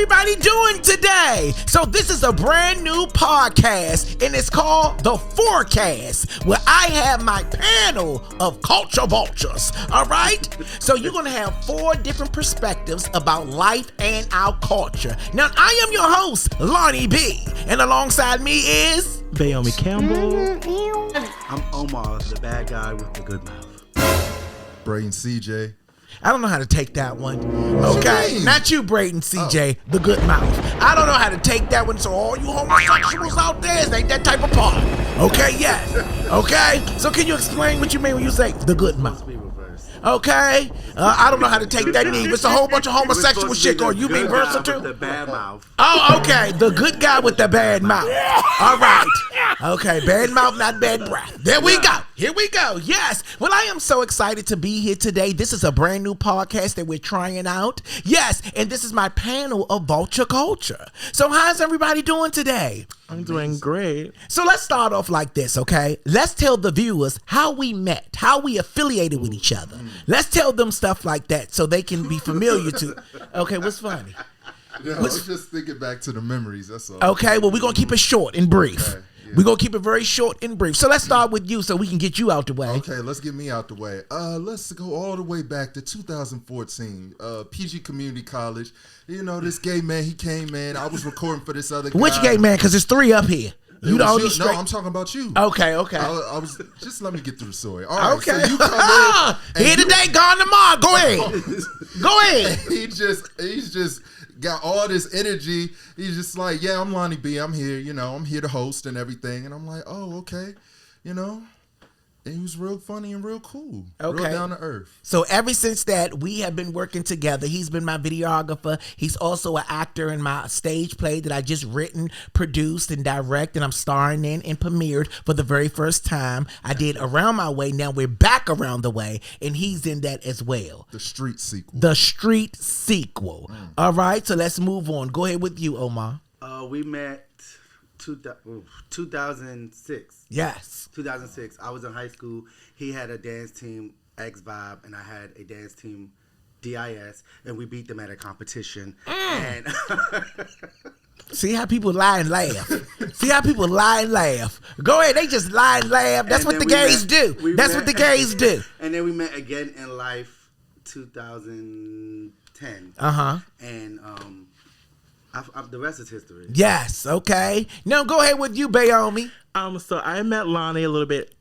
everybody doing today? So this is a brand new podcast, and it's called the FourCast, where I have my panel of culture vultures. All right? So you're going to have 4 different perspectives about life and our culture. Now, I am your host, Lonnie Bee, and alongside me is Naomi Campbell. I'm Omar, the bad guy with the good mouth. Braden CJ. I don't know how to take that one. Okay, not you, Braden CJ, the good mouth. I don't know how to take that one, so all you homosexuals out there, it ain't that type of part. Okay, yes. Okay, so can you explain what you mean when you say the good mouth? Okay, I don't know how to take that neither. It's a whole bunch of homosexual shit going. You mean versatile? The bad mouth. Oh, okay, the good guy with the bad mouth. All right. Okay, bad mouth, not bad breath. There we go. Here we go. Yes. Well, I am so excited to be here today. This is a brand new podcast that we're trying out. Yes, and this is my panel of vulture culture. So how's everybody doing today? I'm doing great. So let's start off like this, okay? Let's tell the viewers how we met, how we affiliated with each other. Let's tell them stuff like that so they can be familiar to. Okay, what's funny? Yeah, I was just thinking back to the memories, that's all. Okay, well, we're going to keep it short and brief. Okay, yeah. We're going to keep it very short and brief. So let's start with you so we can get you out the way. Okay, let's get me out the way. Let's go all the way back to 2014. PG Community College. You know, this gay man, he came, man. I was recording for this other guy. Which gay man? Because there's 3 up here. You the only No, I'm talking about you. Okay. I was just let me get through the story. All right, Okay. so you come in. Here today, gone tomorrow. Go ahead. Go ahead. He's just got all this energy. He's just like, yeah, I'm Lonnie Bee. I'm here. You know, I'm here to host and everything. And I'm like, oh, okay. You know. And he was real funny and real cool. Okay. Real down to earth. So ever since that, we have been working together. He's been my videographer. He's also an actor in my stage play that I just written, produced, and direct, and I'm starring in and premiered for the very first time. I did Around My Way. Now we're back Around the Way, and he's in that as well. The Street sequel. The Street sequel. All right, so let's move on. Go ahead with you, Omar. We met 2006. Yes. 2006. I was in high school. He had a dance team, X Vibe, and I had a dance team, DIS, and we beat them at a competition. And See how people lie and laugh. See how people lie and laugh. Go ahead, they just lie and laugh. That's what the gays do. That's what the gays do. And then we met again in life, 2010. And the rest is history. Yes, okay. Now go ahead with you, Bayomi. So I met Lonnie a little bit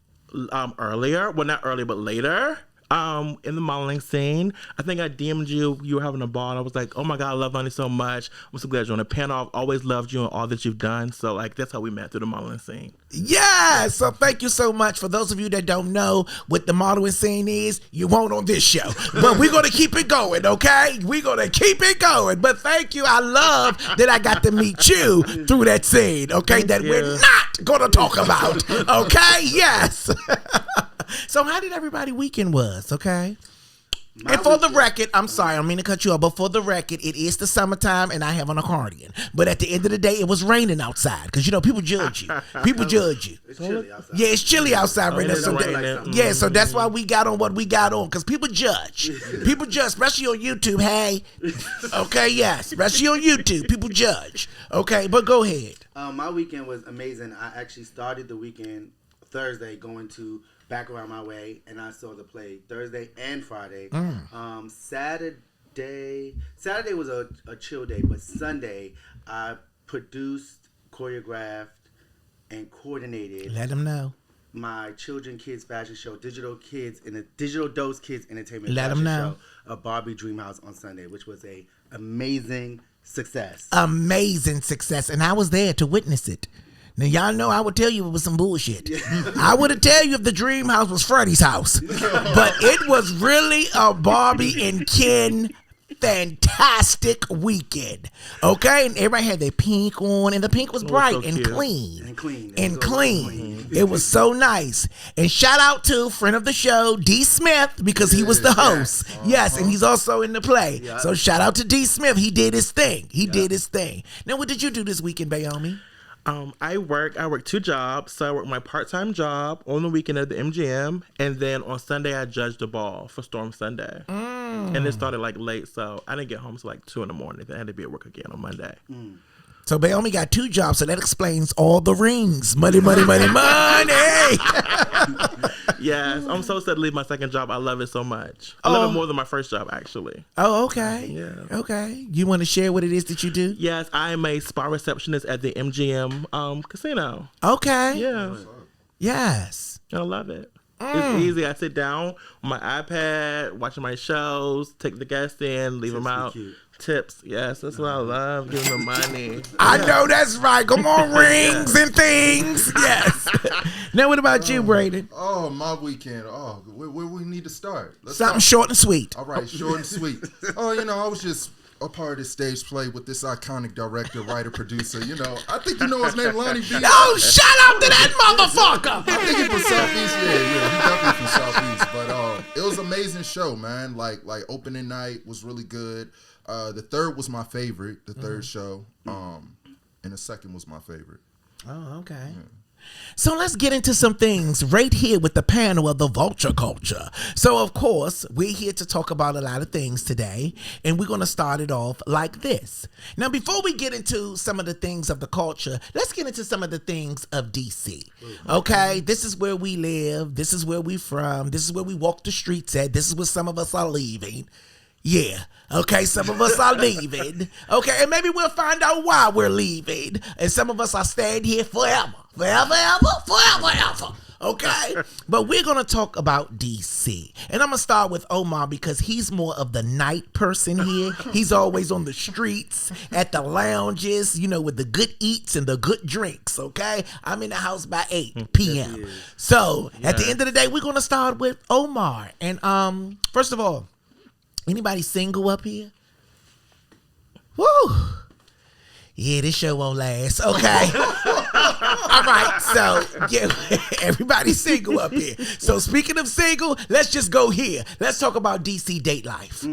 earlier. Well, not earlier, but later. In the modeling scene. I think I DM'd you. You were having a ball. And I was like, oh my God, I love Lonnie so much. I'm so glad you're on the panel. I've always loved you and all that you've done. So like that's how we met through the modeling scene. Yeah, so thank you so much. For those of you that don't know what the modeling scene is, you won't on this show. But we're going to keep it going, okay? We're going to keep it going. But thank you. I love that I got to meet you through that scene, okay? That we're not going to talk about, okay? Yes. So how did everybody weekend was, okay? And for the record, I'm sorry, I don't mean to cut you off, but for the record, it is the summertime and I have an accordion. But at the end of the day, it was raining outside because, you know, people judge you. People judge you. It's chilly outside. Yeah, it's chilly outside right now. So raining. so that's why we got on what we got on because people judge. People judge, especially on YouTube. Hey. Okay, yes. Especially on YouTube. People judge. Okay, but go ahead. My weekend was amazing. I actually started the weekend Thursday going to Back Around My Way, and I saw the play Thursday and Friday. Saturday was a chill day, but Sunday I produced, choreographed, and coordinated. Let them know. My children kids fashion show, Digital Dose Kids Entertainment. Let them know. Show, a Barbie Dream House on Sunday, which was a amazing success. Amazing success, and I was there to witness it. Now, y'all know I would tell you it was some bullshit. I would have tell you if the dream house was Freddie's house. But it was really a Barbie and Ken fantastic weekend. Okay? And everybody had their pink on, and the pink was bright so and cute. clean. And clean. It was so nice. And shout out to friend of the show, D. Smith, because he was the host. Yes, and he's also in the play. Yeah. So shout out to D. Smith. He did his thing. Now, what did you do this weekend, Bayomi? I work 2 jobs. So I work my part-time job on the weekend at the MGM, and then on Sunday I judged a ball for Storm Sunday. And it started like late, so I didn't get home till like 2 a.m. I had to be at work again on Monday. So they only got 2 jobs, so that explains all the rings. Money, money, money, money. Yes, I'm so sad to leave my second job. I love it so much. I love it more than my first job, actually. Oh, okay. Yeah. Okay. You want to share what it is that you do? Yes, I am a spa receptionist at the MGM casino. Okay. Yeah, Yes. I love it. It's easy. I sit down on my iPad, watching my shows, take the guests in, leave them out. Cute. Tips. Yes, that's what I love. Giving them money. I know that's right. Come on, rings and things. Yes. Now, what about you, Braden? Oh, my weekend. Oh, where we need to start? Let's Something start. short and sweet. All right, short and sweet. Oh, I was just a part of this stage play with this iconic director, writer, producer. I think you know his name, Lonnie Bee. Oh, shut up to that motherfucker. I think he's from Southeast. Yeah, he definitely from Southeast. But it was an amazing show, man. Like opening night was really good. The third was my favorite, the third show. And the second was my favorite. Oh, okay. Yeah. So let's get into some things right here with the panel of the vulture culture. So, of course, we're here to talk about a lot of things today, and we're going to start it off like this. Now, before we get into some of the things of the culture, let's get into some of the things of DC. Okay? This is where we live. This is where we're from. This is where we walk the streets at. This is where some of us are leaving. Yeah. Okay, some of us are leaving. Okay, and maybe we'll find out why we're leaving. And some of us are staying here forever. Forever, ever, forever, ever. Okay? But we're going to talk about DC. And I'm going to start with Omar because he's more of the night person here. He's always on the streets, at the lounges, with the good eats and the good drinks, okay? I'm in the house by 8 p.m. So, at the end of the day, we're going to start with Omar. And first of all, anybody single up here? Woo! Yeah, this show won't last. Okay. All right. So, yeah, everybody's single up here. So, speaking of single, let's just go here. Let's talk about DC date life.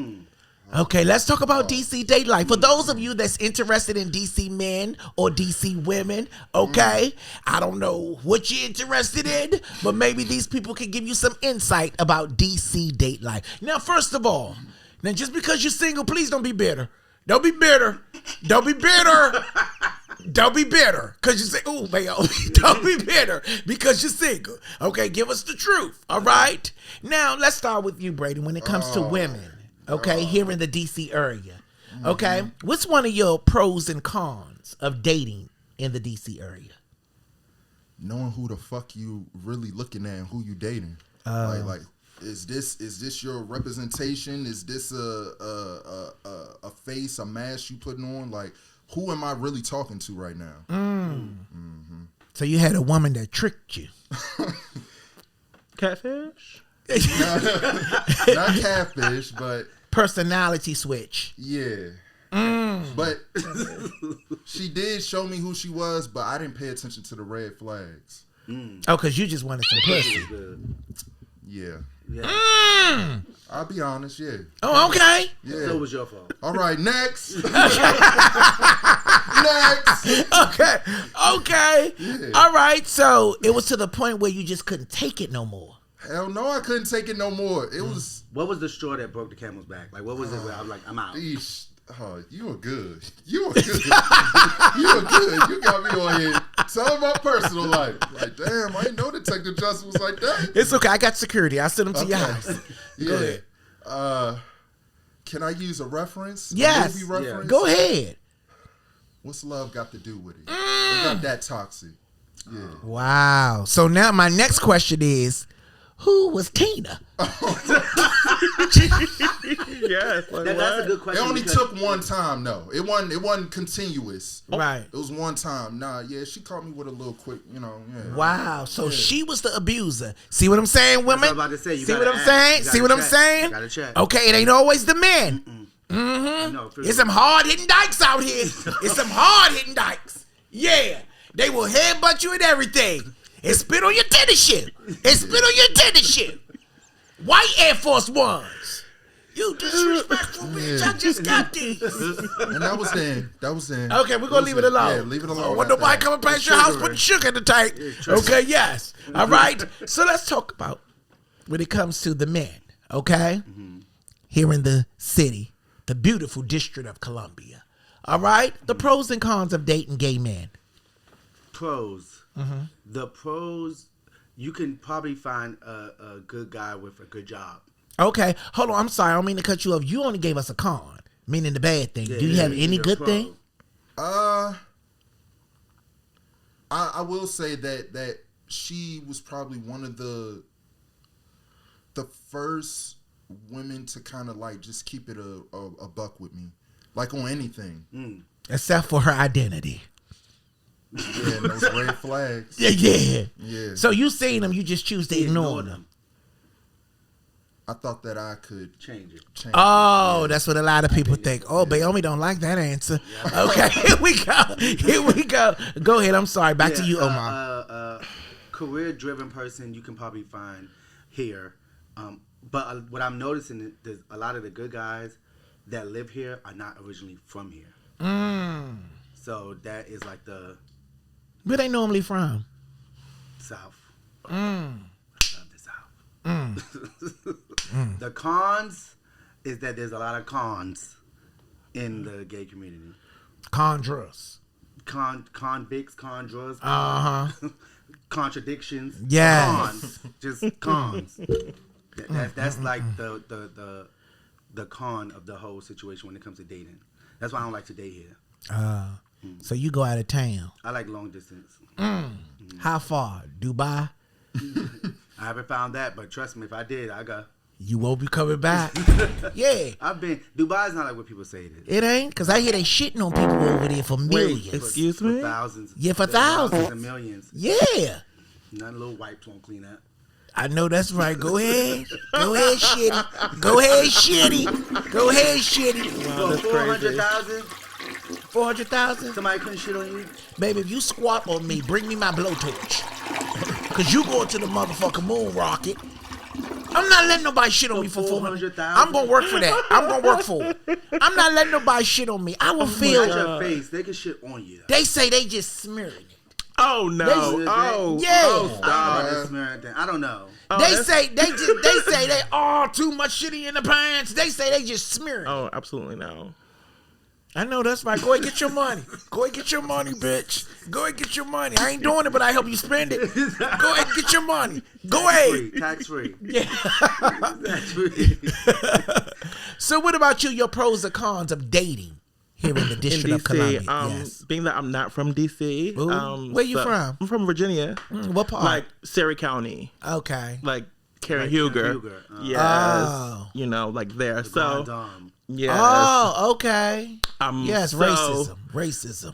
Okay, let's talk about DC date life. For those of you that's interested in DC men or DC women, okay, I don't know what you're interested in, but maybe these people can give you some insight about DC date life. Now, first of all, just because you're single, please don't be bitter. Don't be bitter. Don't be bitter. Don't be bitter because you say, "Ooh, man." Don't be bitter because you're single. Okay, give us the truth. All right. Now let's start with you, Brady. When it comes to women, okay, here in the DC area, okay, what's one of your pros and cons of dating in the DC area? Knowing who the fuck you really looking at and who you dating. Like. Is this your representation? Is this a face, a mask you putting on? Like, who am I really talking to right now? Mm-hmm. So you had a woman that tricked you. Catfish? Not catfish, but personality switch. Yeah. But she did show me who she was, but I didn't pay attention to the red flags. Oh, because you just wanted some pussy. Yeah. Yeah. I'll be honest, yeah. Oh, okay. Yeah. So it was your fault. All right, next. Next. Okay. Yeah. All right. So it was to the point where you just couldn't take it no more. Hell no, I couldn't take it no more. It was. What was the straw that broke the camel's back? Like, what was it where I was like, I'm out? You were good. You were good. You were good. You got me on here telling my personal life. Like, damn, I didn't know Detective Justice was like that. It's okay. I got security. I'll send them to your house. Yeah. Go ahead. Can I use a reference? Yes. A movie reference? Go ahead. What's love got to do with it? It got that toxic. Yeah. Wow. So now my next question is, who was Tina? Yes. Like, That's a good It question. only because took one time though. It wasn't continuous. Right. It was one time. Nah, yeah, she caught me with a little quick, Yeah. Wow. So she was the abuser. See what I'm saying, women? That's what I'm about to say. You See gotta what I'm ask. saying? You See gotta what I'm check. saying? You gotta check. Okay, it ain't always the men. No, There's some hard hitting dykes out here. It's some hard hitting dykes. Yeah. They will headbutt you and everything. And spit on your tennis shoe. White Air Force Ones. You disrespectful bitch. I just got these. And that was then. Okay, we're going to leave it alone. Yeah, leave it alone. I don't want nobody coming past your house putting sugar in the tank. Okay, yes. All right. So let's talk about when it comes to the men, okay? here in the city, the beautiful District of Columbia. All right? The pros and cons of dating gay men. Pros. The pros, you can probably find a good guy with a good job. Okay. Hold on. I'm sorry. I don't mean to cut you off. You only gave us a con, meaning the bad thing. Yeah, Do you have any a good pro. thing? I will say that she was probably one of the first women to kind of like just keep it a buck with me, like on anything. Except for her identity. Yeah, and those red flags. Yeah. So you seen them, you just choose to ignore them. I thought that I could Change it. change. Oh, that's what a lot of people think. Oh, Bayomi don't like that answer. Okay, here we go. Go ahead. I'm sorry. Back to you, Omar. Career-driven person you can probably find here. But what I'm noticing is a lot of the good guys that live here are not originally from here. So that is like the Where they normally from? South. I love the South. The cons is that there's a lot of cons in the gay community. Conjurers. Convicts, conjurers, contradictions. Yes. Cons. Just cons. That's like the con of the whole situation when it comes to dating. That's why I don't like to date here. So you go out of town. I like long distance. How far? Dubai? I haven't found that, but trust me, if I did, I got. You won't be coming back. Yeah. I've been. Dubai's not like what people say it is. It ain't? Because I hear they shitting on people over there for millions. Excuse For me? thousands. Yeah, for thousands. And millions. Yeah. None little wipes won't clean that. I know that's right. Go ahead. Go ahead, shitty. Go ahead, shitty. Go ahead, shitty. Wow, that's For 400,000, 400,000? somebody couldn't shit on you. Baby, if you squat on me, bring me my blowtorch. Because you going to the motherfucking moon rocket. I'm not letting nobody shit on me for 400,000. I'm going to work for that. I'm going to work for it. I'm not letting nobody shit on me. I will feel. At your face, they can shit on you. They say they just smearing it. Oh no! Yeah. Oh, I don't know about this smearing thing. I don't know. They say they too much shitty in the pants. They say they just smearing. Oh, absolutely no. I know that's right. Go ahead, get your money. Go ahead, get your money, bitch. Go ahead, get your money. I ain't doing it, but I help you spend it. Go ahead, get your money. Go ahead. Tax free. Yeah. Tax free. So, what about you? Your pros or cons of dating here in the District of Columbia? Yes. Being that I'm not from DC. Ooh. Where you from? I'm from Virginia. What part? Like Surrey County. Okay. Like Karen Like Huger. Karen Huger. Yes. Oh. You know, like there. So, Dom. yes. Oh, okay. Yes, so, racism.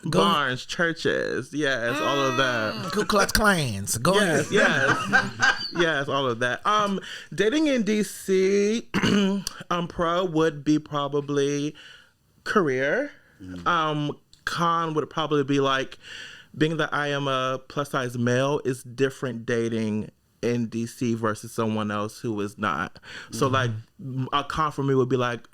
Barns, churches. Yes, all of that. Ku Klux Klans. Go ahead. Yes, all of that. Dating in DC, pro would be probably career. Con would probably be like being that I am a plus size male is different dating in DC versus someone else who is not. So like a con for me would be like,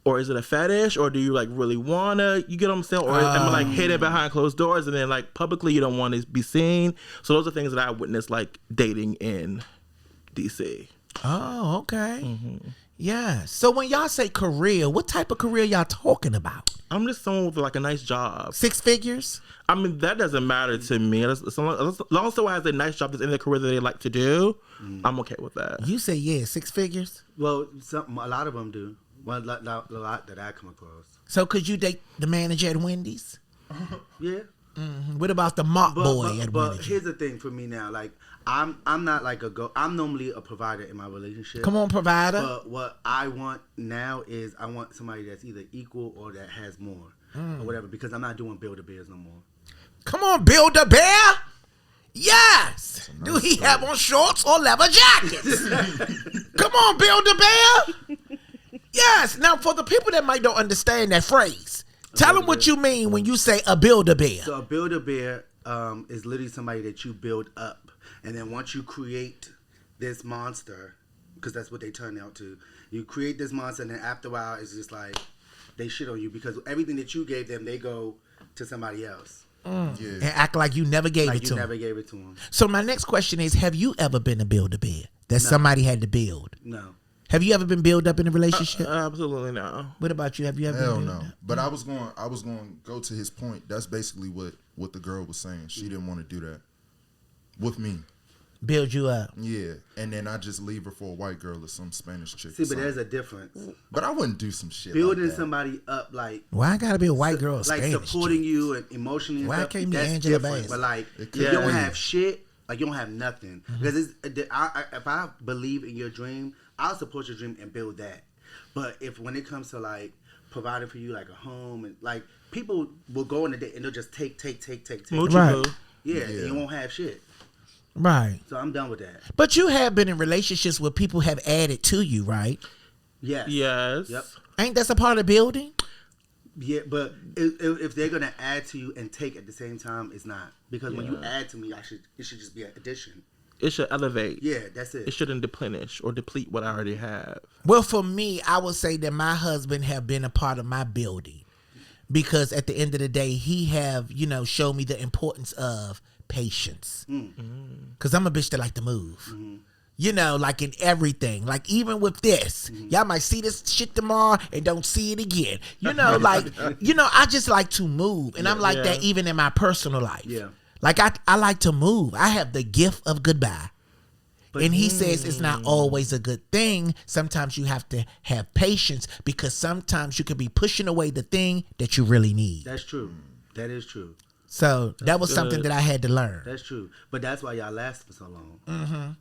or is it a fetish, or do you like really wanna? You get what I'm saying? Or am I like hidden behind closed doors, and then like publicly you don't want to be seen? So those are things that I witnessed like dating in DC. Oh, okay. Yeah. So when y'all say career, what type of career y'all talking about? I'm just someone with like a nice job. 6 figures? I mean, that doesn't matter to me. As long as someone has a nice job that's in their career that they like to do, I'm okay with that. You say 6 figures? Well, a lot of them do. Well, a lot that I come across. So could you date the manager at Wendy's? Yeah. What about the mop boy at But Wendy's? here's the thing for me now. Like, I'm not like I'm normally a provider in my relationship. Come on, provider. But what I want now is I want somebody that's either equal or that has more or whatever, because I'm not doing Build-A-Bears no more. Come on, Build-A-Bear. Yes. Do he have on shorts or leather jackets? Come on, Build-A-Bear. Yes. Now, for the people that might don't understand that phrase, tell them what you mean when you say a Build-A-Bear. So a Build-A-Bear is literally somebody that you build up. And then once you create this monster, because that's what they turn out to, you create this monster, and then after a while, it's just like they shit on you because everything that you gave them, they go to somebody else. And act like you never gave it to You them. never gave it to them. So my next question is, have you ever been a Build-A-Bear that somebody had to build? No. Have you ever been built up in a relationship? Absolutely no. What about you? Have you ever Hell been no. built up? But I was going to go to his point. That's basically what the girl was saying. She didn't want to do that with me. Build you up. Yeah, and then I just leave her for a white girl or some Spanish chick. See, but there's a difference. But I wouldn't do some shit Building like that. somebody up, like Why I gotta be a white girl? Or like Spanish supporting chick? you and emotionally. And Why stuff, can't be that's Angela different. Bassett? But like, It if could you don't be. have shit, like you don't have nothing. Because if I believe in your dream, I'll support your dream and build that. But when it comes to like providing for you like a home and like people will go on a date and they'll just take. Moochie Right. boo. Yeah, and you won't have shit. Right. So I'm done with that. But you have been in relationships where people have added to you, right? Yes. Yes. Yep. Ain't that a part of building? Yeah, but if they're gonna add to you and take at the same time, it's not, because when you add to me, it should just be an addition. It should elevate. Yeah, that's it. It shouldn't deplenish or deplete what I already have. Well, for me, I would say that my husband have been a part of my building, because at the end of the day, he have, showed me the importance of patience. Because I'm a bitch that like to move. Like in everything. Like even with this. Y'all might see this shit tomorrow and don't see it again. I just like to move. And I'm like that even in my personal life. Yeah. Like I like to move. I have the gift of goodbye. And he says it's not always a good thing. Sometimes you have to have patience, because sometimes you could be pushing away the thing that you really need. That's true. That is true. So that was something that I had to learn. That's true. But that's why y'all last for so long.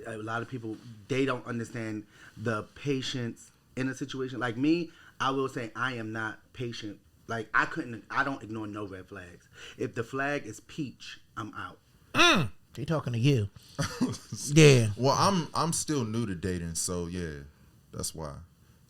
A lot of people, they don't understand the patience in a situation. Like me, I will say I am not patient. Like I don't ignore no red flags. If the flag is peach, I'm out. He talking to you. Yeah. Well, I'm still new to dating, so yeah, that's why.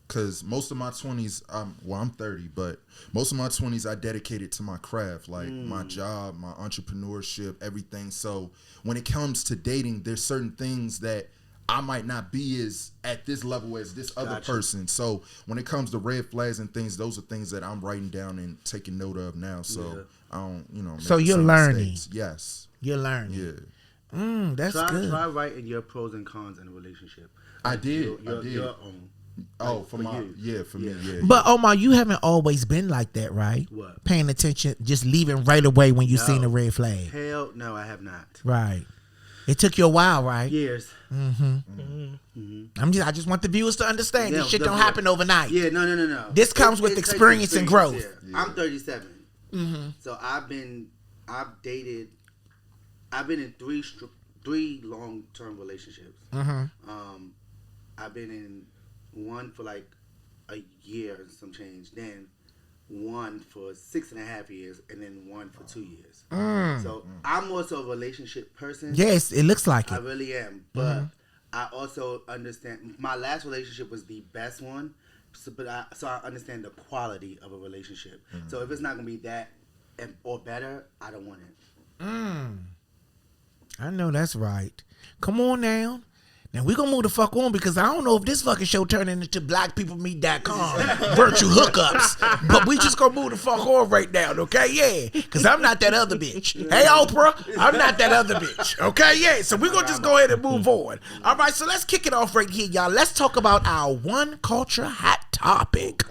Cause most of my 20s, I'm 30, but most of my 20s I dedicated to my craft, like my job, my entrepreneurship, everything. So when it comes to dating, there's certain things that I might not be as at this level as this other person. So when it comes to red flags and things, those are things that I'm writing down and taking note of now. So I don't, make So the you're same learning. mistakes. Yes. You're learning. Yeah. That's good. Try writing your pros and cons in a relationship. I did. Your own. Oh, for you. For me, yeah. But Omar, you haven't always been like that, right? What? Paying attention, just leaving right away when you seen a red flag. Hell no, I have not. Right. It took you a while, right? Years. I just want the viewers to understand Yeah, this shit the- don't happen overnight. Yeah, no. This comes with takes experience and growth. Yeah. I'm 37. So I've been in three long-term relationships. I've been in one for like a year and some change, then one for 6.5 years, and then one for 2 years. So I'm also a relationship person. Yes, it looks like I it. really am, but I also understand my last relationship was the best one, so I understand the quality of a relationship. So if it's not gonna be that or better, I don't want it. I know that's right. Come on now. Now we gonna move the fuck on, because I don't know if this fucking show turning into blackpeoplemeet.com virtual hookups, but we just gonna move the fuck on right now, okay? Yeah, because I'm not that other bitch. Hey Oprah, I'm not that other bitch, okay? Yeah, so we gonna just go ahead and move on. All right, so let's kick it off right here, y'all. Let's talk about our one culture hot topic.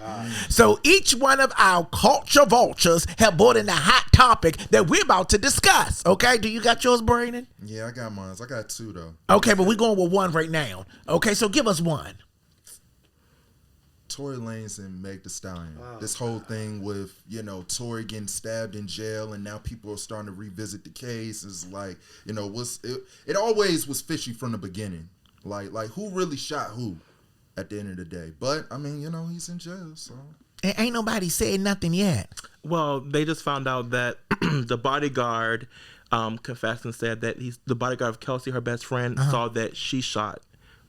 So each one of our culture vultures have brought in a hot topic that we're about to discuss, okay? Do you got yours, Brandon? Yeah, I got mine. I got two though. Okay, but we're going with one right now. Okay, so give us one. Tory Lanez and Meg Thee Stallion. This whole thing with, Tory getting stabbed in jail, and now people are starting to revisit the case. It's like, it always was fishy from the beginning. Like who really shot who at the end of the day? But I mean, he's in jail, so. And ain't nobody said nothing yet. Well, they just found out that the bodyguard confessed and said that the bodyguard of Kelsey, her best friend, saw that she shot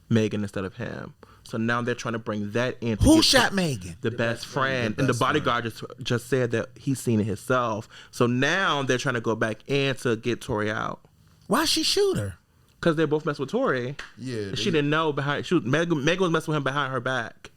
Megan instead of him. So now they're trying to bring that in. Who shot Megan? The best friend. And the bodyguard just said that he's seen it himself. So now they're trying to go back in to get Tory out. Why she shoot her? Because they both messed with Tory. Yeah. She didn't know Megan was messing with him behind her back.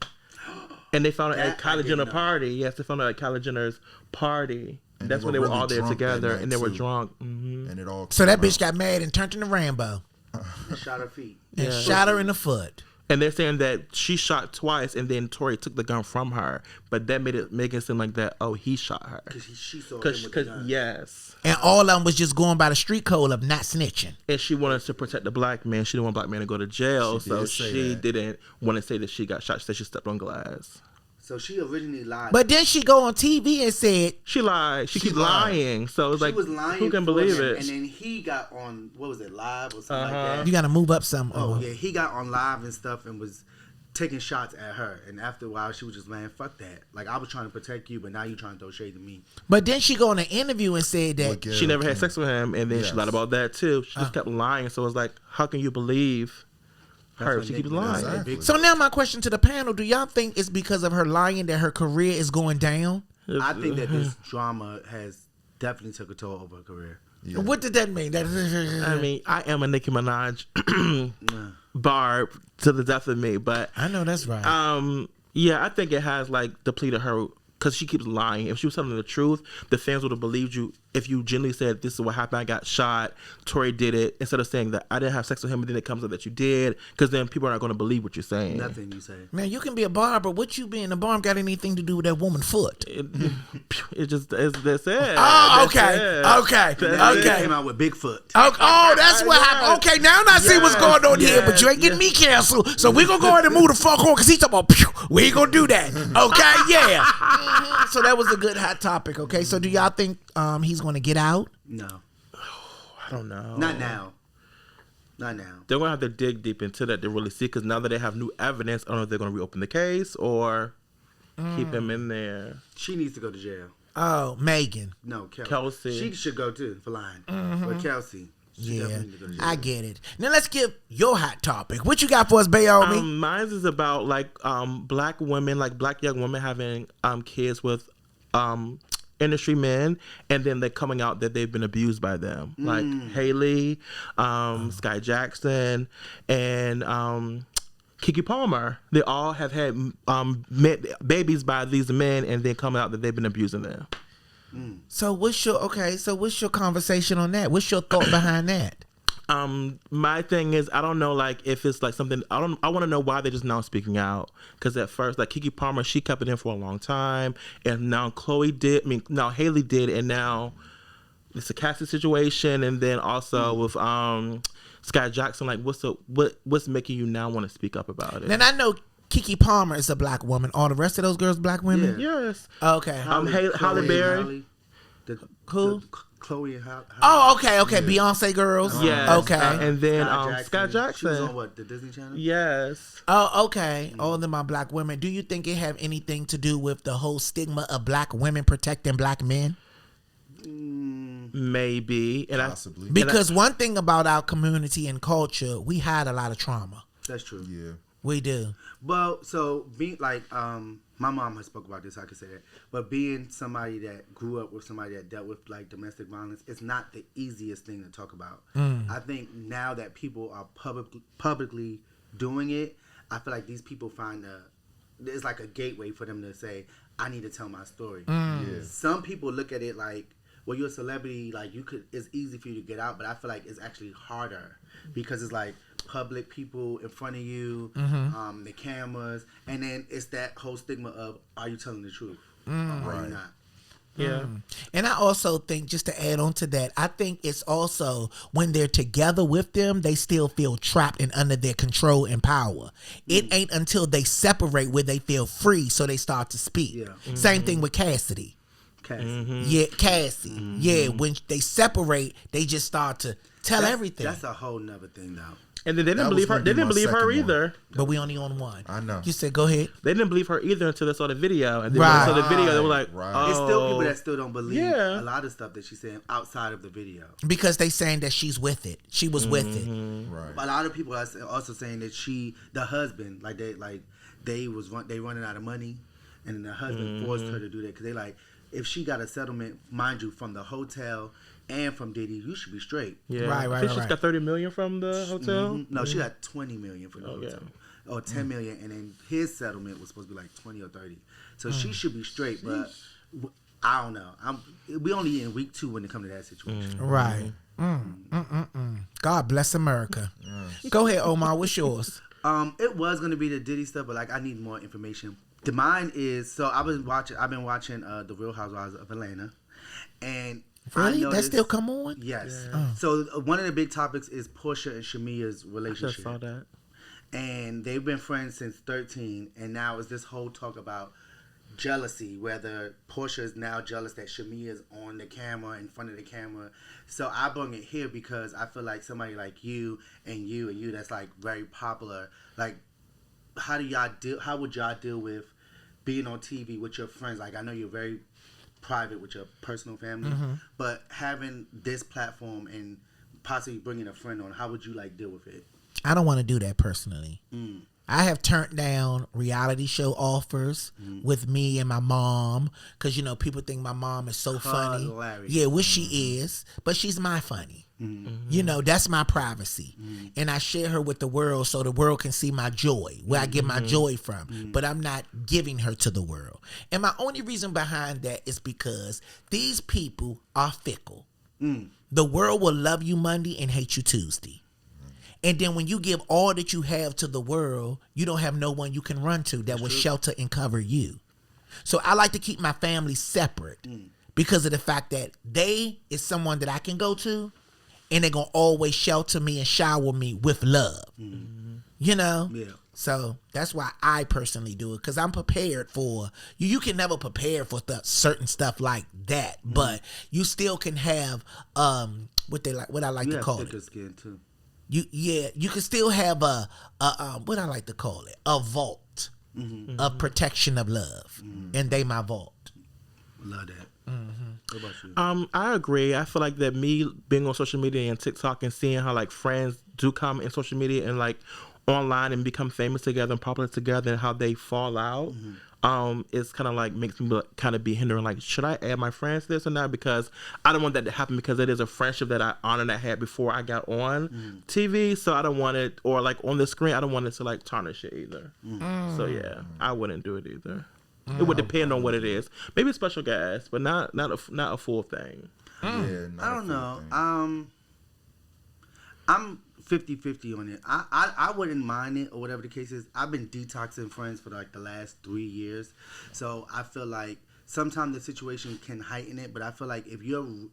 And they found it at Kylie Jenner's party. Yes, they found it at Kylie Jenner's party. And that's when they were all there together, and they were drunk. And it all. So that bitch got mad and turned into Rambo And shot her feet. and shot her in the foot. And they're saying that she shot twice, and then Tory took the gun from her. But that made it seem like that. Oh, he shot her. Because she saw him with the gun. Yes. And all of them was just going by the street code of not snitching. And she wanted to protect the black man. She didn't want black man to go to jail, so she didn't want to say that she got shot. She said she stepped on glass. So she originally lied. But then she go on TV and said she lied. She keep lying. So it's like, was lying, who can believe it? And then he got on, what was it, live or something like that. you got to move up some. Oh yeah, he got on live and stuff and was taking shots at her. And after a while, she was just, man, fuck that. Like, I was trying to protect you, but now you trying to throw shade to me. But then she go on an interview and said that She never had sex with him, and then she lied about that too. She just kept lying. So it's like, how can you believe her? She keeps lying. Exactly. So now my question to the panel: do y'all think it's because of her lying that her career is going down? I think that this drama has definitely took a toll over her career. Yeah. What did that mean? I mean, I am a Nicki Minaj Barb to the death of me, but I know that's right. yeah, I think it has like depleted her because she keeps lying. If she was telling the truth, the fans would have believed you. If you genuinely said, this is what happened, I got shot, Tory did it, instead of saying that I didn't have sex with him, and then it comes up that you did, because then people are not going to believe what you're saying. Nothing you say. Man, you can be a barber. What you being a barber got anything to do with that woman's foot? It just, that's it. Oh, That's okay. it. Okay. Then Okay. He came out with Bigfoot. Oh, that's what happened. Okay, now I see what's going on here, but you ain't getting me canceled. So we're going to go ahead and move the fuck on because he's talking about, pew, we ain't going to do that. Okay, yeah. Mhm. So that was a good hot topic, okay? So do y'all think he's going to get out? No. I don't know. Not now. Not now. They're going to have to dig deep into that to really see, because now that they have new evidence, I don't know if they're going to reopen the case or keep him in there. She needs to go to jail. Oh, Megan. No, Kelsey. She should go too for lying. But Kelsey. She Yeah, definitely need to go to jail. I get it. Now let's give your hot topic. What you got for us, Bayomi? Mine is about like black women, like black young women having kids with industry men, and then they're coming out that they've been abused by them, like Haley, Sky Jackson, and Kiki Palmer. They all have had babies by these men, and then coming out that they've been abusing them. So what's your conversation on that? What's your thought behind that? My thing is, I don't know, like, if it's like something, I want to know why they're just now speaking out. Because at first, like, Kiki Palmer, she kept it in for a long time, and now now Haley did, and now it's a Cassie situation, and then also with Sky Jackson, like, what's making you now want to speak up about it? Then I know Kiki Palmer is a black woman. All the rest of those girls black women? Yeah. Yes. Okay. Halle Berry. Who? Chloe and Halle. Oh, okay. Beyonce girls? Yes. Okay. And then Sky Jackson. She was on what, the Disney Channel? Yes. Oh, okay. All of them are black women. Do you think it have anything to do with the whole stigma of black women protecting black men? Maybe. And Possibly. Because one thing about our community and culture, we hide a lot of trauma. That's true. Yeah. We do. Well, so being like, my mom has spoke about this. I could say that, but being somebody that grew up with somebody that dealt with like domestic violence, it's not the easiest thing to talk about. I think now that people are publicly doing it, I feel like these people find it's like a gateway for them to say, I need to tell my story. Yeah. Some people look at it like, well, you're a celebrity, like it's easy for you to get out, but I feel like it's actually harder because it's like public people in front of you, the cameras, and then it's that whole stigma of, are you telling the truth or are you not? Yeah. And I also think, just to add on to that, I think it's also when they're together with them, they still feel trapped and under their control and power. It ain't until they separate where they feel free, so they start to speak. Yeah. Same thing with Cassidy. Yeah, Cassie. Yeah, when they separate, they just start to tell everything. That's a whole nother thing now. And then they didn't That believe was her. gonna They be didn't my believe her second one. either. But we only on one. I know. You said, go ahead. They didn't believe her either until they saw the video. And then Right. when they saw the video, they were like, Right. oh. It's still people that still don't believe Yeah. a lot of stuff that she's saying outside of the video. Because they saying that she's with it. She was with it. Right. A lot of people are also saying that the husband, they running out of money, and the husband forced her to do that because they like, if she got a settlement, mind you, from the hotel and from Diddy, you should be straight. Yeah. Right, I think she's right. got $30 million from the hotel. No, she got $20 million for the Oh, yeah. hotel, or $10 million, and then his settlement was supposed to be like 20 or 30. So she should be straight, but I don't know. We only in week 2 when it comes to that situation. Right. God bless America. Go ahead, Omar. What's yours? It was gonna be the Diddy stuff, but like I need more information. The mine is so I've been watching the Real Housewives of Atlanta, and Really? That still come on? Yes. Yeah. So one of the big topics is Portia and Shamia's I relationship. just saw that. And they've been friends since 13, and now is this whole talk about jealousy, whether Portia is now jealous that Shamia is on the camera, in front of the camera. So I bring it here because I feel like somebody like you that's like very popular, like how would y'all deal with being on TV with your friends? Like I know you're very private with your personal family, but having this platform and possibly bringing a friend on, how would you like deal with it? I don't want to do that personally. I have turned down reality show offers with me and my mom because, people think my mom is so funny. Hilarious. Yeah, which she is, but she's my funny. That's my privacy. And I share her with the world so the world can see my joy, where I get my joy from. But I'm not giving her to the world. And my only reason behind that is because these people are fickle. The world will love you Monday and hate you Tuesday. And then when you give all that you have to the world, you don't have no one you can run to that will shelter and cover you. So I like to keep my family separate because of the fact that they is someone that I can go to and they're going to always shelter me and shower me with love. Yeah. So that's why I personally do it because I'm prepared for you. You can never prepare for certain stuff like that, but you still can have what I like to call it. Thicker skin too. You can still have a what I like to call it, a vault of protection of love, and they my vault. Love that. What about you? I agree. I feel like that me being on social media and TikTok and seeing how like friends do come in social media and like online and become famous together and popular together and how they fall out. It's kind of like makes me kind of be hindering. Like, should I add my friends to this or not? Because I don't want that to happen because it is a friendship that I honor and I had before I got on TV. So I don't want it, or like on the screen, I don't want it to like tarnish it either. So yeah, I wouldn't do it either. It would depend on what it is. Maybe a special guest, but not a full thing. Yeah, I don't know. I'm 50-50 on it. I wouldn't mind it or whatever the case is. I've been detoxing friends for like the last 3 years. So I feel like sometimes the situation can heighten it, but I feel like if you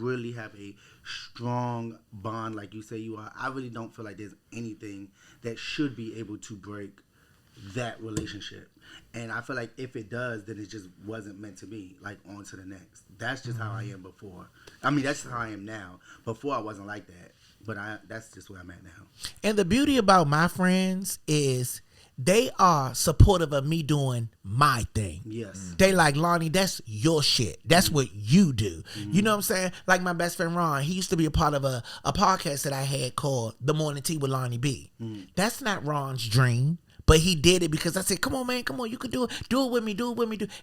really have a strong bond like you say you are, I really don't feel like there's anything that should be able to break that relationship. And I feel like if it does, then it just wasn't meant to be. Like, on to the next. That's just how I am before. I mean, that's how I am now. Before I wasn't like that. But that's just where I'm at now. And the beauty about my friends is they are supportive of me doing my thing. Yes. They like, Lonnie, that's your shit. That's what you do. You know what I'm saying? Like my best friend Ron, he used to be a part of a podcast that I had called The Morning Tea with Lonnie Bee. That's not Ron's dream. But he did it because I said, come on, man, come on, you can do it. Do it with me.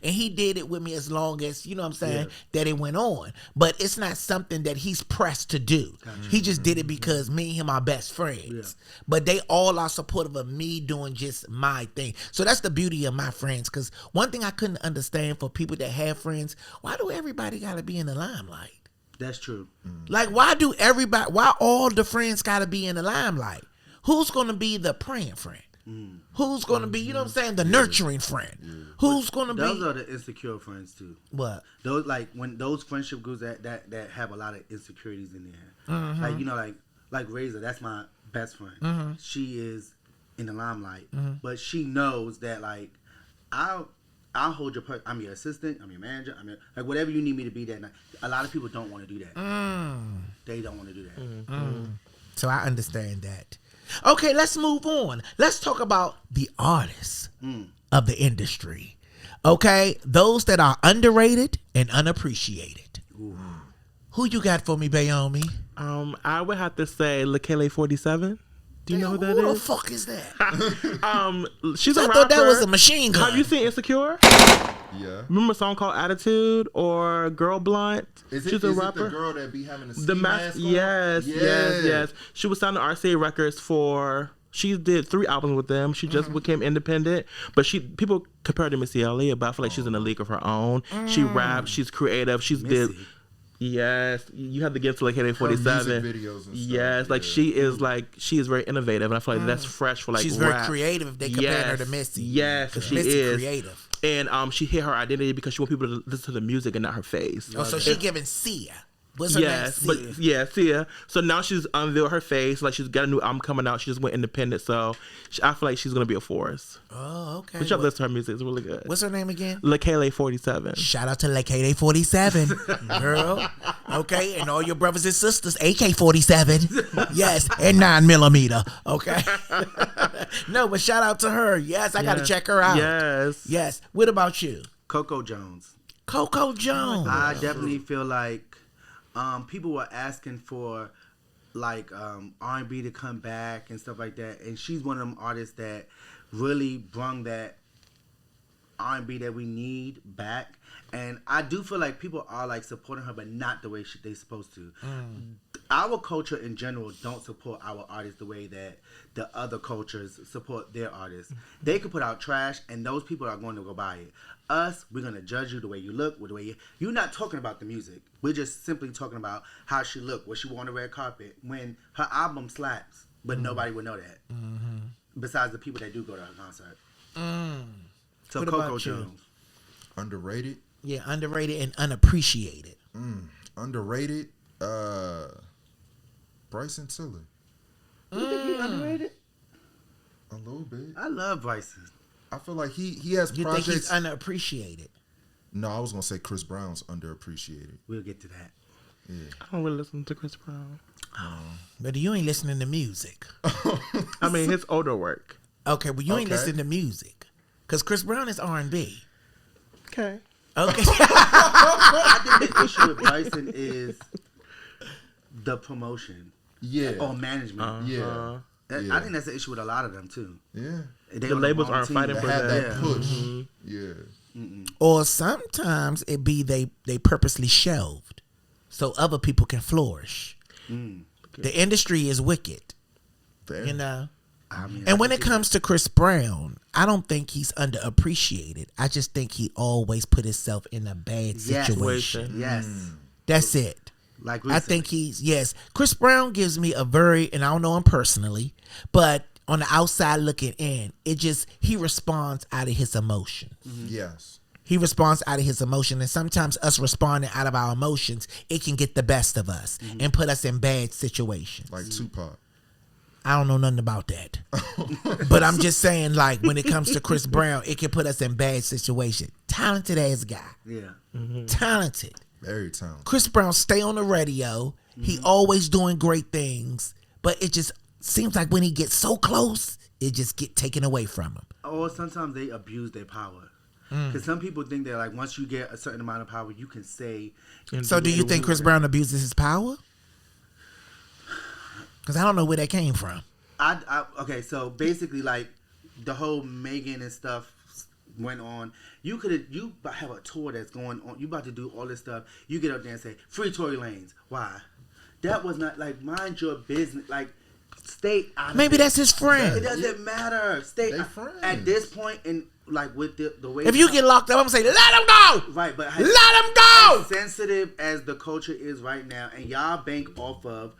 And he did it with me as long as, you know what I'm saying, that it went on. But it's not something that he's pressed to do. He just did it because me and him are best friends. Yeah. But they all are supportive of me doing just my thing. So that's the beauty of my friends. Because one thing I couldn't understand for people that have friends, why do everybody got to be in the limelight? That's true. Like, why all the friends got to be in the limelight? Who's going to be the praying friend? Who's going to be, you know what I'm saying, the nurturing friend? Who's going to be... Those are the insecure friends, too. What? Those, like, when those friendship groups that have a lot of insecurities in there. Like, you know, like Razor, that's my best friend. She is in the limelight. But she knows that, like, I'll hold your... I'm your assistant. I'm your manager. like, whatever you need me to be that night. A lot of people don't want to do that. They don't want to do that. So I understand that. Okay, let's move on. Let's talk about the artists of the industry. Okay, those that are underrated and unappreciated. Who you got for me, Bayomi? I would have to say Lekele 47. Do you know who that is? Who the fuck is that? She's a rapper. I thought that was a machine gun. Have you seen Insecure? Yeah. Remember a song called Attitude or Girl Blunt? She's a rapper. It the girl that be having a ski mask on? Yes. She was signed to RCA Records for... She did 3 albums with them. She just became independent. But people compare her to Missy Elliott, but I feel like she's in a league of her own. She raps. She's creative. She's did... Yes, you have to get to like Heyday 47. Music videos and stuff. Yes, like yeah. she is very innovative, and I feel like that's fresh for like She's rap. very creative if they compare her to Missy. Yes, because she Missy is creative. And she hit her identity because she wants people to listen to the music and not her face. Oh, so she giving Sia. What's her name? Sia. But yeah, Sia. So now she's unveiled her face. Like she's got a new album coming out. She just went independent. So I feel like she's gonna be a force. Oh, okay. But y'all listen to her music. It's really good. What's her name again? Lekele 47. Shout out to Lekele 47, girl. Okay, and all your brothers and sisters, AK 47. Yes, and 9mm. Okay. No, but shout out to her. Yes, I gotta check her out. Yes. Yes. What about you? Coco Jones. Coco Jones. I definitely feel like people were asking for like R&B to come back and stuff like that, and she's one of them artists that really brung that R&B that we need back. And I do feel like people are like supporting her, but not the way they supposed to. Our culture in general don't support our artists the way that the other cultures support their artists. They could put out trash, and those people are going to go buy it. Us, we're gonna judge you the way you look, with the way you're not talking about the music. We're just simply talking about how she looked, what she wore on the red carpet, when her album slaps, but nobody would know that. Besides the people that do go to her concert. So What Coco about you? Jones. Underrated. Yeah, underrated and unappreciated. Underrated. Bryson Tiller. You think he underrated? A little bit. I love Bryson. I feel like he has You projects. think he's unappreciated? No, I was gonna say Chris Brown's underappreciated. We'll get to that. Yeah. I don't really listen to Chris Brown. But you ain't listening to music. I mean, his older work. Okay, well you ain't Okay. listening to music. Because Chris Brown is R&B. Okay. Okay. I think the issue with Bryson is the promotion Yeah. or management. Yeah. Yeah. I think that's the issue with a lot of them too. Yeah. They The on labels wrong aren't team. fighting They for have that. that Yeah. push. Yeah. Or sometimes it be they purposely shelved so other people can flourish. The industry is wicked, Damn. you know. I mean, And when it comes to Chris Brown, I don't think he's underappreciated. I just think he always put himself in a bad Yes. situation. yes, That's it. like I think yes. Chris Brown gives me a very, and I don't know him personally, but on the outside looking in, he responds out of his emotion. Yes. He responds out of his emotion, and sometimes us responding out of our emotions, it can get the best of us and put us in bad situations. Like Tupac. I don't know nothing about that. But I'm just saying, like, when it comes to Chris Brown, it can put us in bad situations. Talented ass guy. yeah. Talented. Very talented. Chris Brown stay on the radio. He always doing great things. But it just seems like when he gets so close, it just get taken away from him. Or sometimes they abuse their power. Because some people think that like once you get a certain amount of power, you can say. So do you think Chris Brown abuses his power? Because I don't know where that came from. Okay, so basically, like the whole Megan and stuff went on. You have a tour that's going on. You about to do all this stuff. You get up there and say, "Free Tory Lanez." Why? That was not like mind your business. Like stay out. Maybe of it. that's his friend. It doesn't matter. Stay They friends. at this point in like with the way. If you get locked up, I'm gonna say, let him go. right, but Let him go. as sensitive as the culture is right now, and y'all bank off of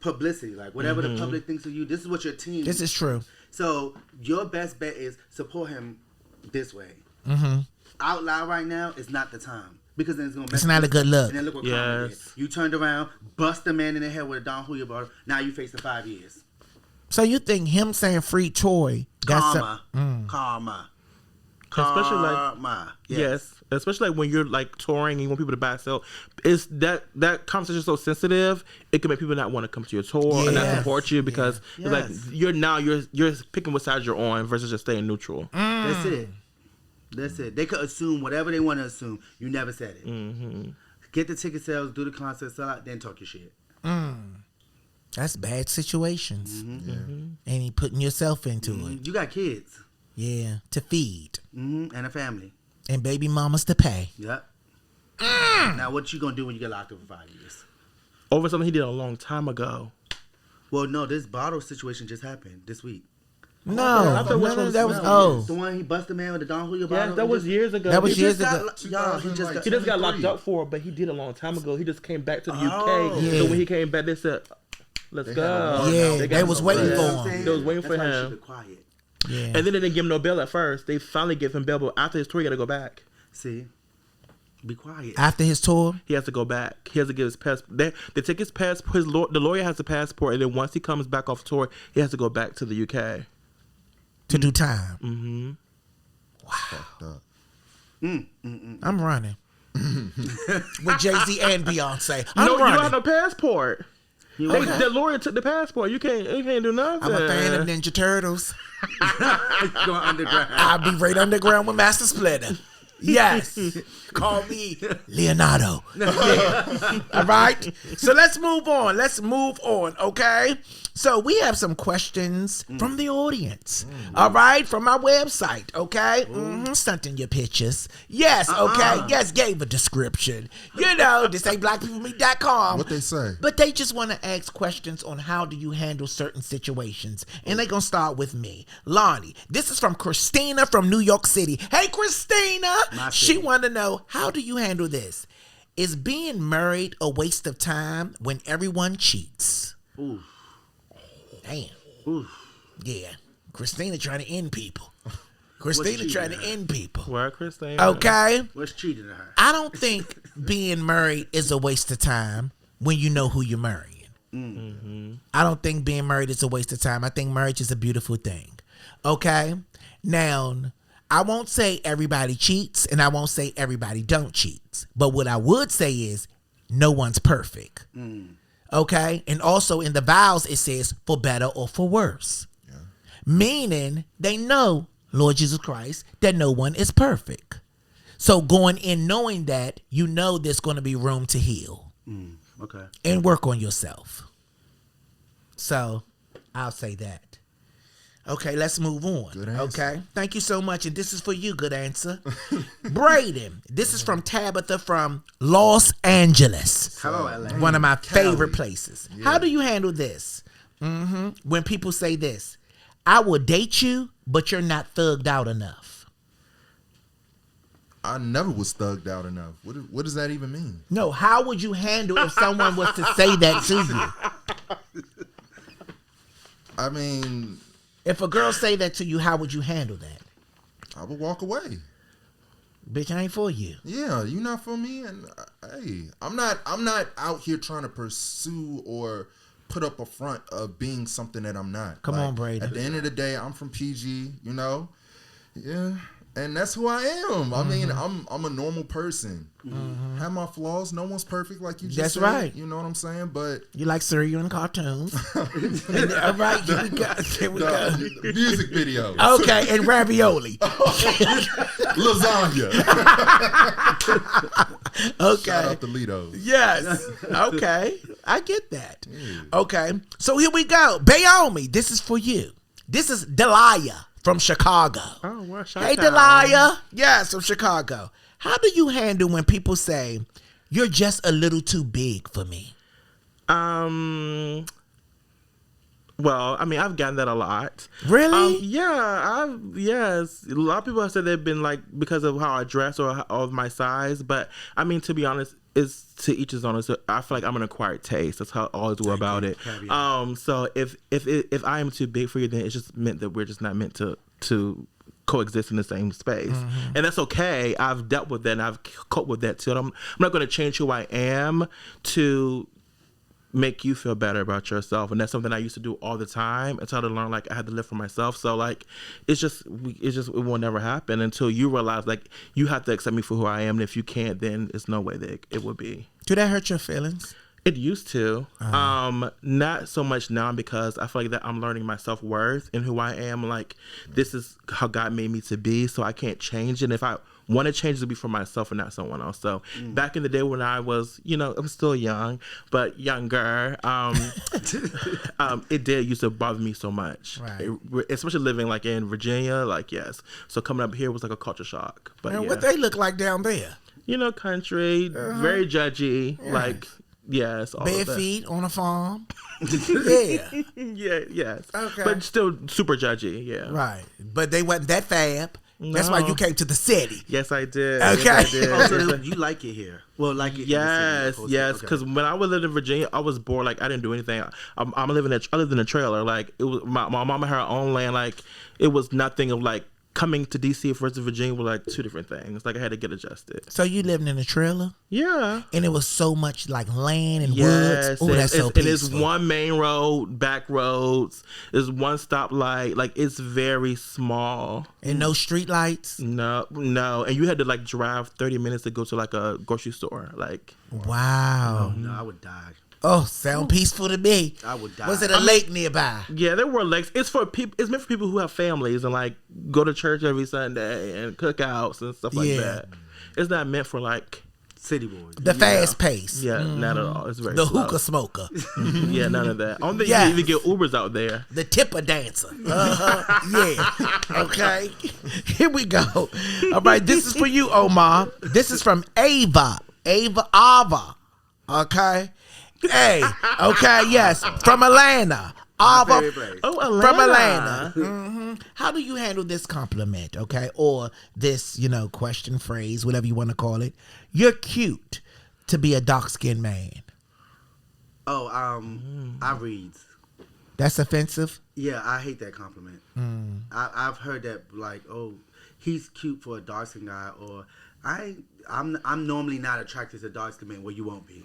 publicity, like whatever the public thinks of you. This is what your team. This is true. So your best bet is support him this way. Out loud right now is not the time because then it's gonna. It's not a good look. And then look what Karma did. Yes. You turned around, bust a man in the head with a Don Julio bottle. Now you facing 5 years. So you think him saying free Toy? Karma, karma, Especially like karma. yes, especially like when you're like touring and you want people to buy sell. Is that conversation is so sensitive? It can make people not want to come to your tour and not Yes. support you because it's like Yes. you're picking what side you're on versus just staying neutral. That's it. That's it. They could assume whatever they want to assume. You never said it. Get the ticket sales, do the concert, sell out, then talk your shit. That's bad situations. And he putting yourself into it. You got kids. Yeah, to feed And a family. and baby mamas to pay. Yep. Now, what you gonna do when you get locked up for 5 years? Over something he did a long time ago. Well, no, this bottle situation just happened this week. No, I thought which no, one that was was- old. The one he busted the man with the Don Julio Yes, bottle. that was years ago. That was He years just- ago. Y'all, he just got. He just got 23. locked up for it, but he did a long time ago. He just came back to the UK. Oh. Yeah. So when he came back, they said, "Let's They go." had a- Yeah, got they was him waiting arrested. for You know what I'm him. saying? They was waiting for That's why you him. should be quiet. Yeah. And then they didn't give him no bail at first. They finally gave him bail, but after his tour, he got to go back. See, be quiet. After his tour, He has to go back. He has to give his passport. They take his passport. The lawyer has a passport, and then once he comes back off tour, he has to go back to the UK. to do time. Mm-hmm. Fucked up. I'm running. With Jay-Z and Beyonce. I'm No, you running. don't have no passport. The lawyer took the passport. You can't do nothing. I'm a fan of Ninja Turtles. Going underground. I'll be right underground with Master Splinter. Yes. Call me Leonardo. Yeah. All right. So let's move on. Okay. So we have some questions from the audience. All right. From our website. Okay. Stunting your pictures. Yes. Okay. Yes. Gave a description. You know, this ain't blackpeoplemeet.com. What they say? But they just want to ask questions on how do you handle certain situations. And they're going to start with me. Lonnie, this is from Christina from New York City. Hey, Christina. She want to know, how do you handle this? Is being married a waste of time when everyone cheats? Ooh. Damn. Ooh. Yeah. Christina trying to end people. Christina cheating trying to at? end people. Where Christine? Okay. What's cheating to her? I don't think being married is a waste of time when you know who you're marrying. I don't think being married is a waste of time. I think marriage is a beautiful thing. Okay? Now, I won't say everybody cheats and I won't say everybody don't cheat. But what I would say is no one's perfect. Okay? And also in the vows it says for better or for worse. Meaning they know, Lord Jesus Christ, that no one is perfect. So going in knowing that, you know there's going to be room to heal Okay. and work on yourself. So I'll say that. Okay, let's move on. Good answer. Okay, thank you so much. And this is for you, good answer. Braden, this is from Tabitha from Los Angeles. Hello, LA. One of my Cali. favorite places. How do you handle this? When people say this, I will date you, but you're not thugged out enough. I never was thugged out enough. What does that even mean? No, how would you handle if someone was to say that to you? I mean, If a girl say that to you, how would you handle that? I would walk away. Bitch, I ain't for you. Yeah, you not for me, and hey, I'm not out here trying to pursue or put up a front of being something that I'm not. Come on, Brady. At the end of the day, I'm from PG, you know. Yeah, and that's who I am. I mean, I'm a normal person. Have my flaws. No one's perfect, like you just That's said. right. You know what I'm saying? But You like cereal and cartoons. And, all right, here we go. Here we go. music videos, Okay, and ravioli. lasagna. Okay. Shout out to Litos. Yes. Okay. I get that. Okay. So here we go. Bayomi, this is for you. This is Delia from Chicago. Oh, well, Hey, Delia. Yes, from Chicago. How do you handle when people say, you're just a little too big for me? Well, I mean, I've gotten that a lot. Really? Yes. A lot of people have said they've been like because of how I dress or of my size, but I mean, to be honest, it's to each his own. So I feel like I'm an acquired taste. That's how I always do about it. So if I am too big for you, then it's just meant that we're just not meant to coexist in the same space, and that's okay. I've dealt with that and I've coped with that too. I'm not going to change who I am to make you feel better about yourself, and that's something I used to do all the time until I learned like I had to live for myself. So like it will never happen until you realize like you have to accept me for who I am, and if you can't, then there's no way that it would be. Do that hurt your feelings? It used to. Not so much now because I feel like that I'm learning my self-worth and who I am. Like, this is how God made me to be, so I can't change it. And if I want to change, it to be for myself and not someone else. So back in the day when I was, I'm still young, but younger, it did used to bother me so much. Right. Especially living like in Virginia, like, yes. So coming up here was like a culture shock. But Man, yeah. what they look like down there? Country, very judgy, like Yes, all Bare of that. feet on a farm. Yeah. Yeah, yes. Okay. But still super judgy, yeah. Right. But they wasn't that fab. That's why No. you came to the city. Yes, I did. Okay. Yes, I did. Oh, so Yes, I- you like it here? Well, like it. Yes, in the city, yes. opposed to- Because when I was living in Virginia, I was bored. Like I didn't do anything. I lived in a trailer. Like it was my mom had her own land. Like it was nothing of like coming to DC versus Virginia were like two different things. Like I had to get adjusted. So you living in a trailer? Yeah. And it was so much like land and Yes, woods. Oh, that's so and peaceful. it's one main road, back roads. There's one stoplight. Like it's very small. And no street lights. No, and you had to like drive 30 minutes to go to like a grocery store. Like Wow. No, I would die. Oh, sound peaceful to me. I would die. Was it a lake nearby? yeah, there were lakes. It's for people. It's meant for people who have families and like go to church every Sunday and cookouts and stuff like Yeah. that. It's not meant for like City boys. The fast pace. yeah, not at all. It's very The slow. hookah smoker. Yeah, none of that. I don't think Yes. you even get Ubers out there. The tipper dancer. Yeah. Okay. Here we go. All right. This is for you, Omar. This is from Ava. Ava. Okay. Hey. Okay. Yes. From Atlanta. Ava. Favorite place. Oh, Atlanta. From Atlanta. How do you handle this compliment, okay? Or this, question, phrase, whatever you want to call it. You're cute to be a dark-skinned man. Oh, I read. That's offensive? Yeah, I hate that compliment. I've heard that like, oh, he's cute for a dark skinned guy, or I'm normally not attracted to dark skinned men. Well, you won't be.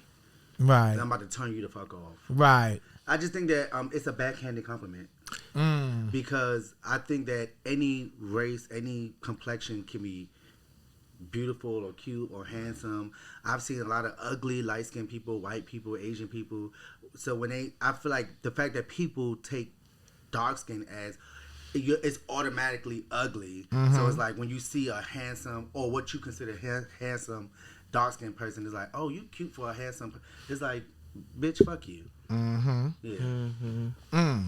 Right. And I'm about to turn you the fuck off. Right. I just think that it's a backhanded compliment. Because I think that any race, any complexion can be beautiful or cute or handsome. I've seen a lot of ugly, light-skinned people, white people, Asian people. So I feel like the fact that people take dark skin as it's automatically ugly. So it's like when you see a handsome or what you consider handsome dark-skinned person, it's like, oh, you cute for a handsome. It's like, bitch, fuck you. Yeah.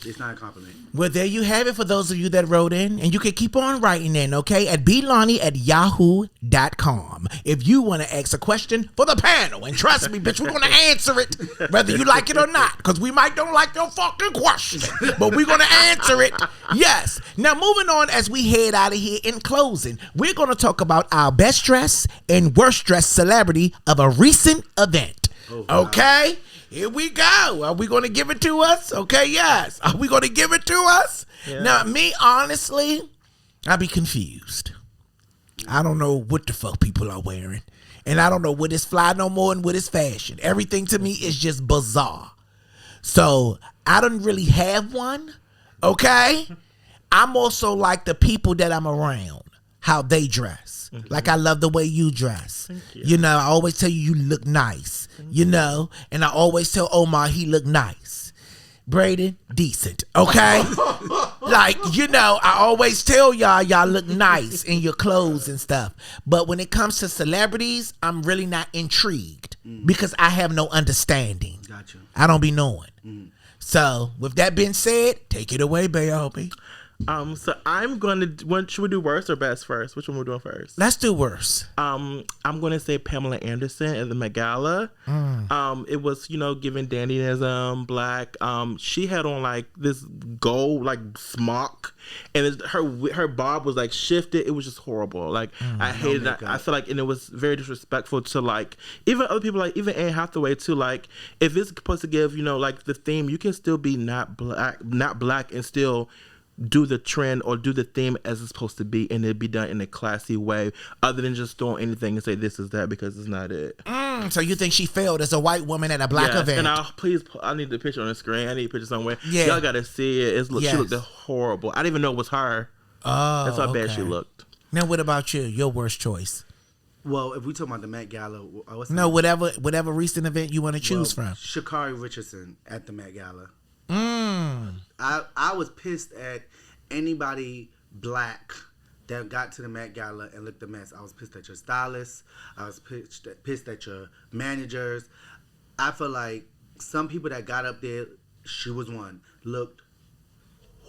It's not a compliment. Well, there you have it for those of you that wrote in. And you can keep on writing in, okay? At blonnie@yahoo.com. If you want to ask a question for the panel. And trust me, bitch, we're going to answer it. Whether you like it or not. Because we might don't like your fucking question. But we're going to answer it. Yes. Now, moving on as we head out of here in closing. We're going to talk about our best dressed and worst dressed celebrity of a recent event. Oh, wow. Okay? Here we go. Are we going to give it to us? Okay, yes. Are we going to give it to us? Yeah. Now, me, honestly, I be confused. I don't know what the fuck people are wearing. And I don't know what is fly no more and what is fashion. Everything to me is just bizarre. So, I don't really have one. Okay? I'm also like the people that I'm around, how they dress. Like I love the way you dress. You. I always tell you look nice. And I always tell Omar he look nice. Braden, decent. Okay? I always tell y'all look nice in your clothes and stuff. But when it comes to celebrities, I'm really not intrigued because I have no understanding. Gotcha. I don't be knowing. So, with that being said, take it away, baby. So I'm gonna. Should we do worst or best first? Which one we're doing first? Let's do worse. I'm gonna say Pamela Anderson at the Met Gala. It was giving dandyism, black. She had on like this gold like smock, and her bob was like shifted. It was just horrible. Like I hated that. I feel like, and it was very disrespectful to like even other people, like even Anne Hathaway too. Like if it's supposed to give like the theme, you can still be not black, and still do the trend or do the theme as it's supposed to be, and it'd be done in a classy way other than just throwing anything and say this is that, because it's not it. So you think she failed as a white woman at a black event? And I need the picture on the screen. I need a picture somewhere. Yeah. Y'all gotta see it. She Yes. looked horrible. I didn't even know it was her. Oh, That's how bad okay. she looked. Now, what about you? Your worst choice? Well, if we talk about the Met Gala, what's No, whatever recent event you want to choose from. Sha'Carri Richardson at the Met Gala. Mm. I was pissed at anybody black that got to the Met Gala and looked a mess. I was pissed at your stylists. I was pissed at your managers. I feel like some people that got up there, she was one, looked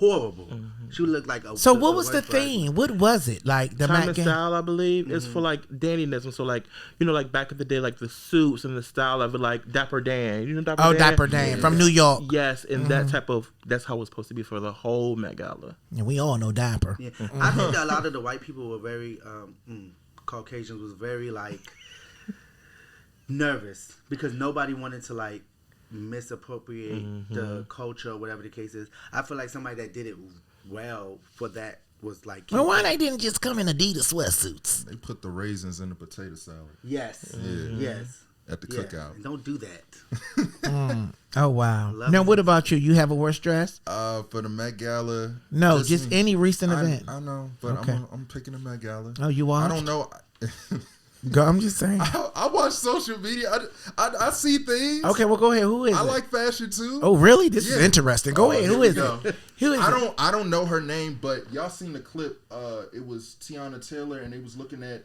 horrible. She would look like a. So what was the worst version. theme? What was it like? The Time Met and Gala? style, I believe, is for like dandiness. So like, you know, like back in the day, like the suits and the style of it, like Dapper Dan. You know Dapper Dan? Oh, Dapper Dan from New York. Yes, and that type of, that's how it's supposed to be for the whole Met Gala. And we all know Dapper. Yeah. I think that a lot of the white people were very Caucasians was very like nervous because nobody wanted to like misappropriate the culture or whatever the case is. I feel like somebody that did it well for that was like. Well, why they didn't just come in Adidas sweatsuits? They put the raisins in the potato salad. Yes. Yeah. Yes. At the cookout. And don't do that. Oh wow. Love Now it. what about you? You have a worst dress? For the Met Gala. No, just me. any recent event. I know, but Okay. I'm picking the Met Gala. Oh, you watched? I don't know. Go, I'm just saying. I watch social media. I see things. Okay, well go ahead. Who is I it? like fashion too. Oh really? This is Yeah. interesting. Go ahead. here Who we is go. it? Who is it? I don't know her name, but y'all seen the clip. It was Tiana Taylor, and they was looking at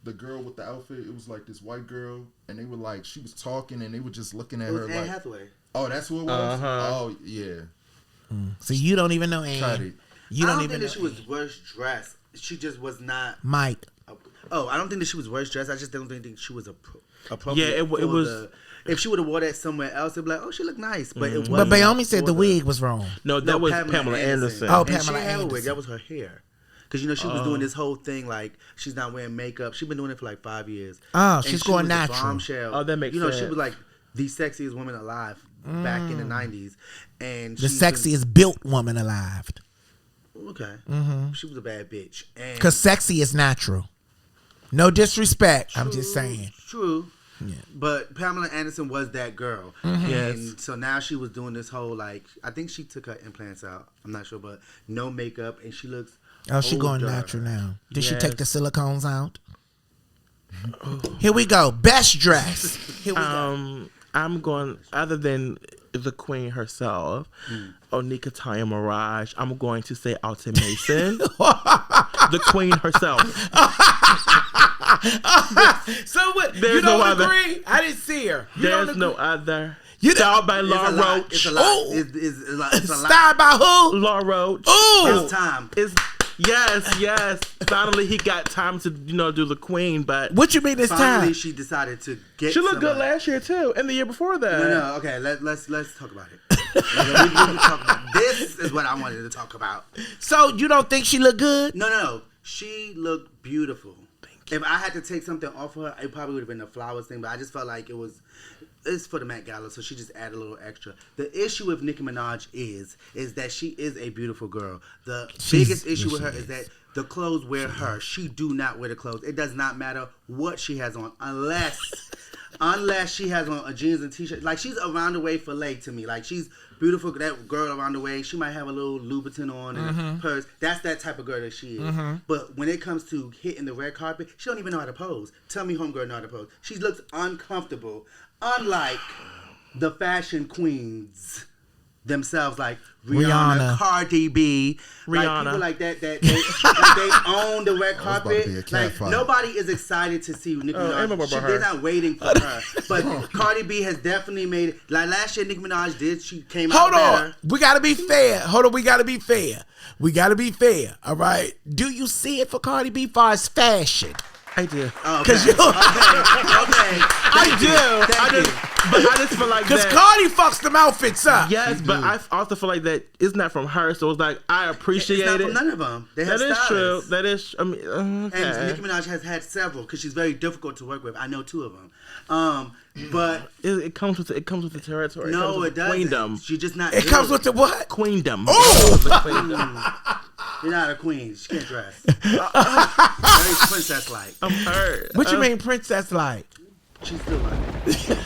the girl with the outfit. It was like this white girl, and they were like, she was talking, and they were just looking at It her was Anne like, Hathaway. oh, that's who it was. Oh yeah, So you don't even know cut Anne. it. You I don't don't even think know that she was worst dressed. She just was not. Mike. Oh, I don't think that she was worst dressed. I just don't think she was appropriate. Yeah, it for was- the- if she would have wore that somewhere else, it'd be like, oh, she looked nice. But it But wasn't Bayomi said for the wig was wrong. No, that was Pamela Anderson. Oh, And Pamela she didn't have a wig. Anderson. That was her hair. Because, you know, she was doing this whole thing like she's not wearing makeup. She's been doing it for like 5 years. Oh, And she's she going was a natural. bombshell. Oh, that makes You know, she sense. was like the sexiest woman alive back in the 90s. And The she's been- sexiest built woman alive. Okay. She was a bad bitch. And Because sexy is natural. No disrespect. I'm just saying. True. But Pamela Anderson was that girl. Yes. And so now she was doing this whole, like, I think she took her implants out. I'm not sure, but no makeup. And she looks Oh, she going older. natural now. Did she Yes. take the silicones out? Here we go. Best dress. Here we go. I'm going, other than the queen herself, Onika Taya Mirage, I'm going to say Alton Mason. The queen herself. So what? There's you don't no other. agree? I didn't see her. You don't There's no agree? other. You don't- Styled by It's Laura a lot. Roach. It's a lot. Oh. It's a lot. It's a lot. Styled by who? Laura Roach. Ooh. It's time. Yes. Finally, he got time to, do the queen, but What you mean this Finally, time? she decided to get she looked good somebody. last year too, and the year before that. No, okay, let's talk about it. We talk about it. This is what I wanted to talk about. So you don't think she look good? No. She looked beautiful. If I had to take something off of her, it probably would have been the flowers thing, but I just felt like it's for the Met Gala, so she just added a little extra. The issue with Nicki Minaj is that she is a beautiful girl. The biggest issue with her is that the clothes wear her. She do not wear the clothes. It does not matter what she has on unless she has on a jeans and t-shirt. Like, she's around the way filet to me. Like, she's beautiful. That girl around the way, she might have a little Louboutin on and a purse. That's that type of girl that she is. But when it comes to hitting the red carpet, she don't even know how to pose. Tell me homegirl know how to pose. She looks uncomfortable. Unlike the fashion queens themselves, like Rihanna. Cardi B, like Rihanna. people like that they own the red about to carpet. be a cat Like, fight. nobody is excited to see Nicki I remember Minaj. about They're her. not waiting for her. But Cardi B has definitely made it. Like last year, Nicki Minaj did. She came out Hold better. on. We gotta be fair. Hold on, we gotta be fair. All right. Do you see it for Cardi B far as fashion? I do. Oh, Cause okay. you Okay. I do. Thank you. But I just feel like Cause that. Cardi fucks them outfits up. Yes, but I also feel like that it's not from her, so it's like I appreciate It's not it. from none of them. They have That is true. stylists. That is. I mean, And okay. Nicki Minaj has had several because she's very difficult to work with. I know 2 of them. But It comes with the territory. no, it it comes with doesn't. Queendom. She just not. It good. comes with the what? Queendom. Oh! You're not a queen. She can't dress. Very princess-like. I'm hurt. What you mean princess like? She's still like. She's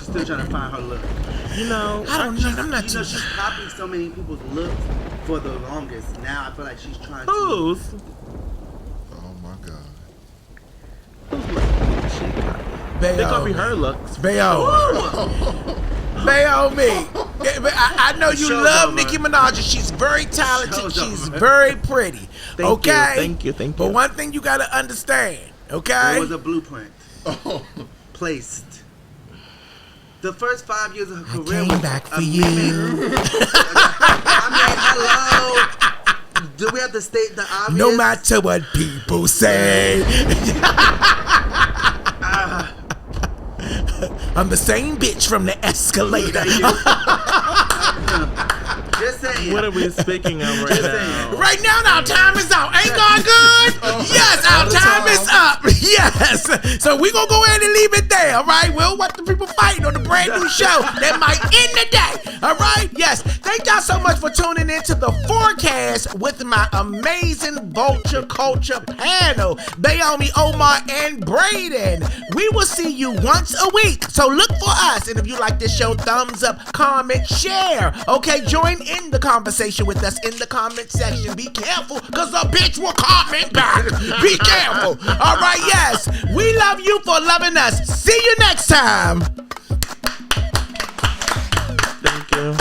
still trying to find her look. I don't know. I'm not You too know, she's copied so many people's looks for the longest. Now I feel like she's trying to. Who's? Oh my god. They Bayo. copy her looks. Bayo. Bayo me. I know you Show's love over. Nicki Minaj and she's very talented. Show's She's over. very pretty. Thank you. But one thing you gotta understand, okay? There was a blueprint Oh, placed. The first 5 years of her I career came was back for amazing. you. I mean, hello. Do we have to state the obvious? No matter what people say. I'm the same bitch from the escalator. Just saying. What are we speaking of right now? Right now, our time is up. Ain't God good? Yes, our time is up. Yes. So we gonna go ahead and leave it there, all right? We'll watch the people fighting on the brand new show that might end the day, all right? Yes. Thank y'all so much for tuning in to the FourCast with my amazing Vulture Culture panel, Bayomi, Omar, and Braden. We will see you once a week, so look for us. And if you like this show, thumbs up, comment, share. Okay, join in the conversation with us in the comment section. Be careful, because a bitch will comment back. Be careful. All right, yes. We love you for loving us. See you next time. Thank you.